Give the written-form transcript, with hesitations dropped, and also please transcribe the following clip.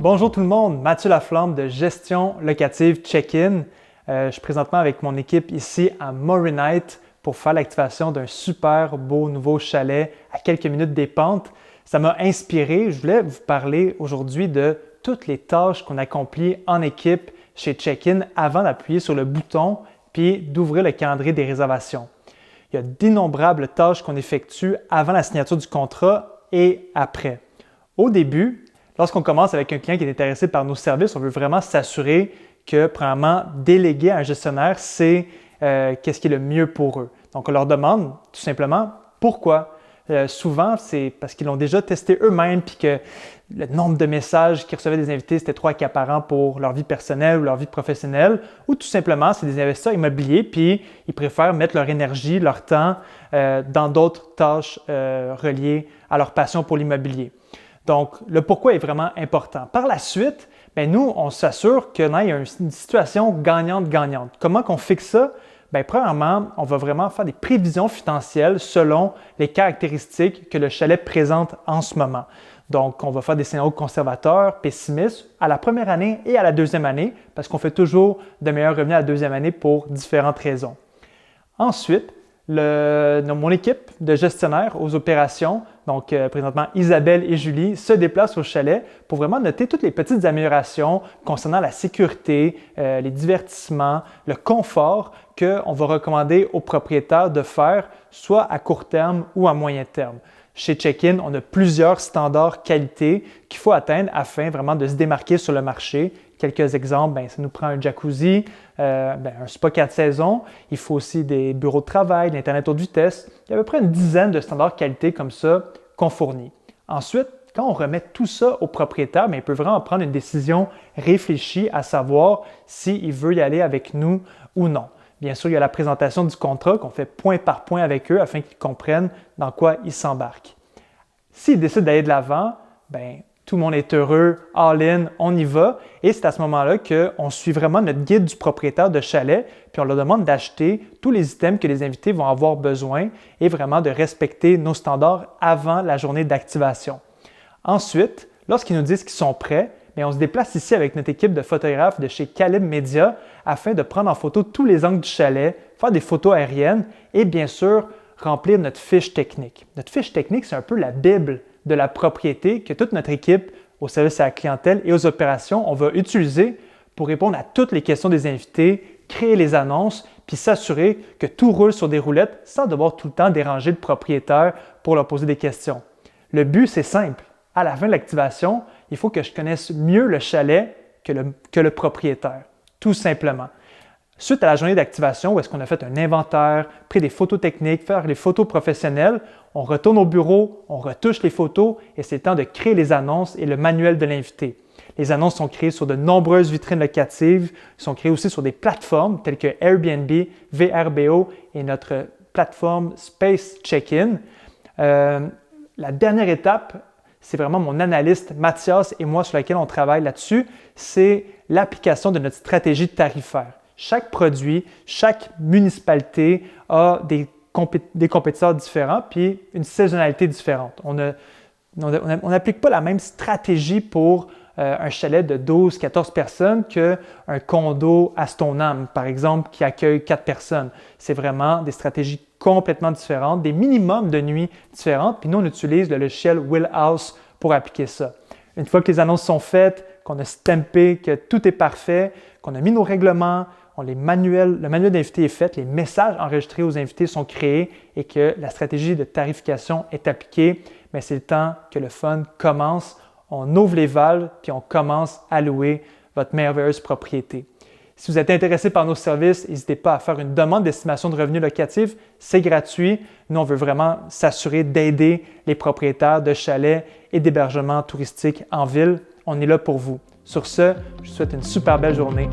Bonjour tout le monde, Mathieu Laflamme de Gestion locative Check-in. Je suis présentement avec mon équipe ici à Morinite pour faire l'activation d'un super beau nouveau chalet à quelques minutes des pentes. Ça m'a inspiré. Je voulais vous parler aujourd'hui de toutes les tâches qu'on accomplit en équipe chez Check-in avant d'appuyer sur le bouton puis d'ouvrir le calendrier des réservations. Il y a d'innombrables tâches qu'on effectue avant la signature du contrat et après. Au début, lorsqu'on commence avec un client qui est intéressé par nos services, on veut vraiment s'assurer que, premièrement, déléguer à un gestionnaire, c'est qu'est-ce qui est le mieux pour eux. Donc, on leur demande tout simplement pourquoi. Souvent, c'est parce qu'ils l'ont déjà testé eux-mêmes puis que le nombre de messages qu'ils recevaient des invités, c'était trop accaparant pour leur vie personnelle ou leur vie professionnelle, ou tout simplement, c'est des investisseurs immobiliers puis ils préfèrent mettre leur énergie, leur temps dans d'autres tâches reliées à leur passion pour l'immobilier. Donc, le pourquoi est vraiment important. Par la suite, nous, on s'assure qu'il y a une situation gagnante-gagnante. Comment qu'on fixe ça? Premièrement, on va vraiment faire des prévisions financières selon les caractéristiques que le chalet présente en ce moment. Donc, on va faire des scénarios conservateurs, pessimistes à la première année et à la deuxième année parce qu'on fait toujours de meilleurs revenus à la deuxième année pour différentes raisons. Ensuite, mon équipe de gestionnaires aux opérations, donc présentement Isabelle et Julie, se déplacent au chalet pour vraiment noter toutes les petites améliorations concernant la sécurité, les divertissements, le confort qu'on va recommander aux propriétaires de faire, soit à court terme ou à moyen terme. Chez Check-in, on a plusieurs standards qualité qu'il faut atteindre afin vraiment de se démarquer sur le marché. Quelques exemples, ça nous prend un jacuzzi, un spa 4 saisons. Il faut aussi des bureaux de travail, l'Internet haute vitesse. Il y a à peu près une dizaine de standards qualité comme ça qu'on fournit. Ensuite, quand on remet tout ça au propriétaire, il peut vraiment prendre une décision réfléchie à savoir s'il veut y aller avec nous ou non. Bien sûr, il y a la présentation du contrat qu'on fait point par point avec eux afin qu'ils comprennent dans quoi ils s'embarquent. S'ils décident d'aller de l'avant, tout le monde est heureux, all-in, on y va. Et c'est à ce moment-là qu'on suit vraiment notre guide du propriétaire de chalet, puis on leur demande d'acheter tous les items que les invités vont avoir besoin et vraiment de respecter nos standards avant la journée d'activation. Ensuite, lorsqu'ils nous disent qu'ils sont prêts, on se déplace ici avec notre équipe de photographes de chez Calib Media afin de prendre en photo tous les angles du chalet, faire des photos aériennes et bien sûr remplir notre fiche technique. Notre fiche technique, c'est un peu la Bible de la propriété que toute notre équipe au service à la clientèle et aux opérations, on va utiliser pour répondre à toutes les questions des invités, créer les annonces, puis s'assurer que tout roule sur des roulettes sans devoir tout le temps déranger le propriétaire pour leur poser des questions. Le but, c'est simple. À la fin de l'activation, il faut que je connaisse mieux le chalet que le propriétaire, tout simplement. Suite à la journée d'activation où est-ce qu'on a fait un inventaire, pris des photos techniques, faire les photos professionnelles, on retourne au bureau, on retouche les photos et c'est le temps de créer les annonces et le manuel de l'invité. Les annonces sont créées sur de nombreuses vitrines locatives, sont créées aussi sur des plateformes telles que Airbnb, VRBO et notre plateforme Space Check-in. La dernière étape, c'est vraiment mon analyste Mathias et moi sur laquelle on travaille là-dessus, c'est l'application de notre stratégie tarifaire. Chaque produit, chaque municipalité a des compétiteurs différents puis une saisonnalité différente. On n'applique pas la même stratégie pour un chalet de 12-14 personnes qu'un condo à Stoneham, par exemple, qui accueille 4 personnes. C'est vraiment des stratégies complètement différentes, des minimums de nuits différentes. Puis nous, on utilise le logiciel Wheelhouse pour appliquer ça. Une fois que les annonces sont faites, qu'on a stampé, que tout est parfait, qu'on a mis nos règlements, le manuel d'invité est fait, les messages enregistrés aux invités sont créés et que la stratégie de tarification est appliquée, c'est le temps que le fun commence. On ouvre les valves puis on commence à louer votre merveilleuse propriété. Si vous êtes intéressé par nos services, n'hésitez pas à faire une demande d'estimation de revenus locatifs. C'est gratuit. Nous, on veut vraiment s'assurer d'aider les propriétaires de chalets et d'hébergements touristiques en ville. On est là pour vous. Sur ce, je vous souhaite une super belle journée.